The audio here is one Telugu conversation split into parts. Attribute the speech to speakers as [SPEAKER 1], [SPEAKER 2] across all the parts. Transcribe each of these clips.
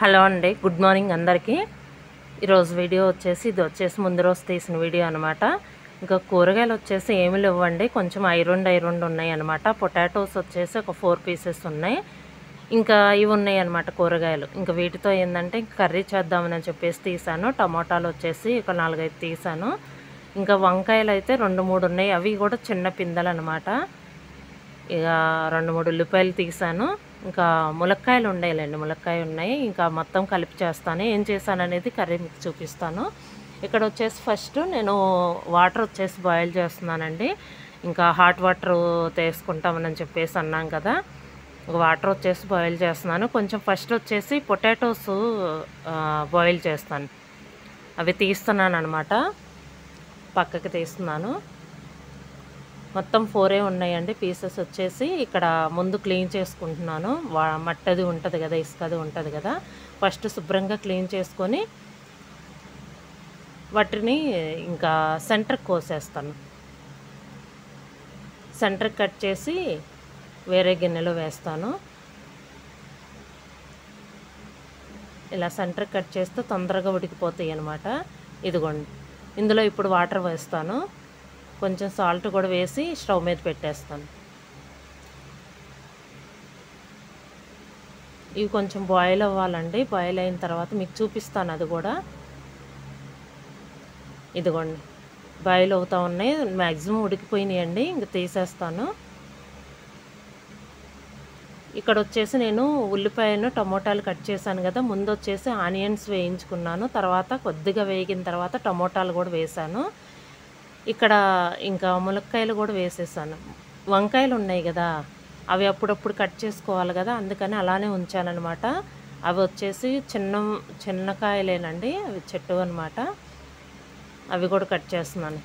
[SPEAKER 1] హలో అండి, గుడ్ మార్నింగ్ అందరికీ. ఈరోజు వీడియో వచ్చేసి ఇది వచ్చేసి ముందు రోజు తీసిన వీడియో అనమాట. ఇంకా కూరగాయలు వచ్చేసి ఏమి లేవండి, కొంచెం ఐరన్ ఉన్నాయి అనమాట. పొటాటోస్ వచ్చేసి ఒక 4 పీసెస్ ఉన్నాయి. ఇంకా ఇవి ఉన్నాయి అనమాట కూరగాయలు. ఇంకా వీటితో ఏంటంటే కర్రీ చేద్దామని చెప్పేసి తీసాను. టమోటాలు వచ్చేసి ఒక 4-5 తీసాను. ఇంకా వంకాయలు అయితే 2-3 ఉన్నాయి, అవి కూడా చిన్న పిందెలు అనమాట. ఇక 2-3 ఉల్లిపాయలు తీసాను. ఇంకా ములక్కాయలు ఉండేలేండి, ములక్కాయ ఉన్నాయి. ఇంకా మొత్తం కలిపి చేస్తాను. ఏం చేశాను అనేది కర్రీ మీకు చూపిస్తాను. ఇక్కడ వచ్చేసి ఫస్ట్ నేను వాటర్ వచ్చేసి బాయిల్ చేస్తున్నానండి. ఇంకా హాట్ వాటర్ తీసుకుంటామని చెప్పేసి అన్నాం కదా, వాటర్ వచ్చేసి బాయిల్ చేస్తున్నాను. కొంచెం ఫస్ట్ వచ్చేసి పొటాటోస్ బాయిల్ చేస్తాను, అవి తీస్తున్నాను అనమాట. పక్కకి తీస్తున్నాను. మొత్తం 4 ఉన్నాయండి పీసెస్ వచ్చేసి. ఇక్కడ ముందు క్లీన్ చేసుకుంటున్నాను. మట్టది ఉంటుంది కదా, ఇసుకది ఉంటుంది కదా, ఫస్ట్ శుభ్రంగా క్లీన్ చేసుకొని వాటిని ఇంకా సెంటర్కి కోసేస్తాను. సెంటర్కి కట్ చేసి వేరే గిన్నెలో వేస్తాను. ఇలా సెంటర్కి కట్ చేస్తే తొందరగా ఉడికిపోతాయి అన్నమాట. ఇదిగోండి, ఇందులో ఇప్పుడు వాటర్ వేస్తాను. కొంచెం సాల్ట్ కూడా వేసి స్టవ్ మీద పెట్టేస్తాను. ఇవి కొంచెం బాయిల్ అవ్వాలండి. బాయిల్ అయిన తర్వాత మీకు చూపిస్తాను అది కూడా. ఇదిగోండి, బాయిల్ అవుతూ ఉన్నాయి, మ్యాక్సిమం ఉడికిపోయినాయండి. ఇంక తీసేస్తాను. ఇక్కడ వచ్చేసి నేను ఉల్లిపాయను టమోటాలు కట్ చేశాను కదా, ముందు వచ్చేసి ఆనియన్స్ వేయించుకున్నాను. తర్వాత కొద్దిగా వేగిన తర్వాత టమోటాలు కూడా వేసాను. ఇక్కడ ఇంకా ములక్కాయలు కూడా వేసేసాను. వంకాయలు ఉన్నాయి కదా, అవి అప్పుడప్పుడు కట్ చేసుకోవాలి కదా, అందుకని అలానే ఉంచానన్నమాట. అవి వచ్చేసి చిన్న కాయలేనండి, అవి చెట్టు అనమాట. అవి కూడా కట్ చేస్తున్నాను.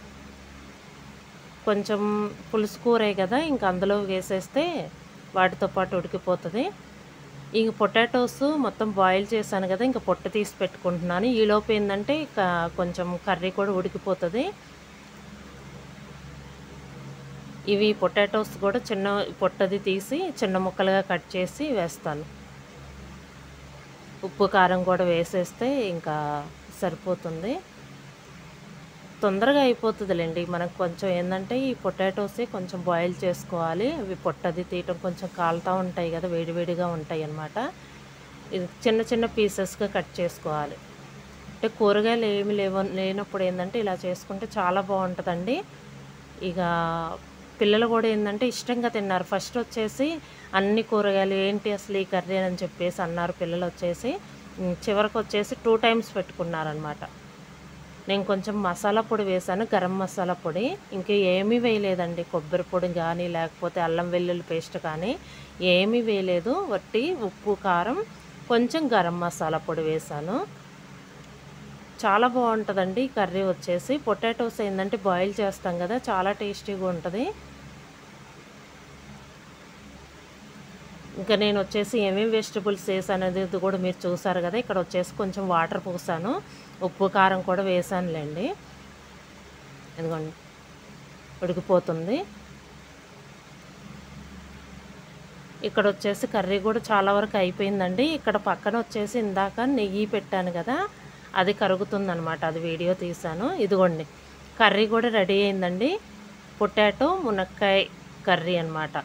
[SPEAKER 1] కొంచెం పులుసు కూరే కదా, ఇంకా అందులో వేసేస్తే వాటితో పాటు ఉడికిపోతుంది. ఇంక పొటాటోస్ మొత్తం బాయిల్ చేశాను కదా, ఇంకా పొట్టు తీసి పెట్టుకుంటున్నాను. ఈలోపు ఏంటంటే కొంచెం కర్రీ కూడా ఉడికిపోతుంది. ఇవి పొటాటోస్ కూడా చిన్న పొట్టది తీసి చిన్న ముక్కలుగా కట్ చేసి వేస్తాను. ఉప్పు కారం కూడా వేసేస్తే ఇంకా సరిపోతుంది, తొందరగా అయిపోతుందిలేండి. మనకు కొంచెం ఏంటంటే ఈ పొటాటోసే కొంచెం బాయిల్ చేసుకోవాలి. అవి పొట్టది తీయటం కొంచెం కాలుతూ ఉంటాయి కదా, వేడివేడిగా ఉంటాయి అన్నమాట. ఇది చిన్న పీసెస్గా కట్ చేసుకోవాలి. అంటే కూరగాయలు ఏమి లేనప్పుడు ఏంటంటే ఇలా చేసుకుంటే చాలా బాగుంటుందండి. ఇక పిల్లలు కూడా ఏంటంటే ఇష్టంగా తిన్నారు. ఫస్ట్ వచ్చేసి అన్ని కూరగాయలు ఏంటి అసలు ఈ కర్రీ అని చెప్పేసి అన్నారు పిల్లలు వచ్చేసి. చివరికి వచ్చేసి 2 టైమ్స్ పెట్టుకున్నారనమాట. నేను కొంచెం మసాలా పొడి వేశాను, గరం మసాలా పొడి. ఇంకా ఏమీ వేయలేదండి, కొబ్బరి పొడి కానీ లేకపోతే అల్లం వెల్లుల్లి పేస్ట్ కానీ ఏమీ వేయలేదు. వట్టి ఉప్పు కారం కొంచెం గరం మసాలా పొడి వేశాను. చాలా బాగుంటుందండి కర్రీ వచ్చేసి. పొటాటోస్ ఏంటంటే బాయిల్ చేస్తాం కదా, చాలా టేస్టీగా ఉంటుంది. ఇంకా నేను వచ్చేసి ఏమేమి వెజిటబుల్స్ వేసాను అనేది కూడా మీరు చూసారు కదా. ఇక్కడ వచ్చేసి కొంచెం వాటర్ పోసాను, ఉప్పు కారం కూడా వేసానులేండి. ఇదిగోండి, ఉడికిపోతుంది. ఇక్కడ వచ్చేసి కర్రీ కూడా చాలా వరకు అయిపోయిందండి. ఇక్కడ పక్కన వచ్చేసి ఇందాక నెయ్యి పెట్టాను కదా, అది కరుగుతుందనమాట, అది వీడియో తీశాను. ఇదిగోండి, కర్రీ కూడా రెడీ అయిందండి. పొటాటో మునక్కాయ కర్రీ అనమాట.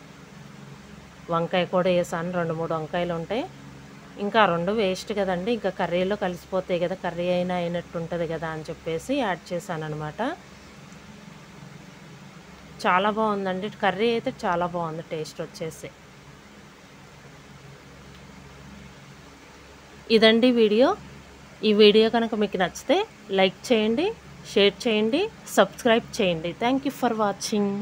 [SPEAKER 1] వంకాయ కూడా వేసాను, 2-3 వంకాయలు ఉంటాయి. ఇంకా 2 వేస్ట్ కదండి, ఇంకా కర్రీలో కలిసిపోతాయి కదా, కర్రీ అయినా అయినట్టు ఉంటుంది కదా అని చెప్పేసి యాడ్ చేశాను అనమాట. చాలా బాగుందండి కర్రీ అయితే, చాలా బాగుంది టేస్ట్ వచ్చేసి. ఇదండి వీడియో. ఈ వీడియో కనుక మీకు నచ్చితే లైక్ చేయండి, షేర్ చేయండి, సబ్స్క్రైబ్ చేయండి. Thank you for watching.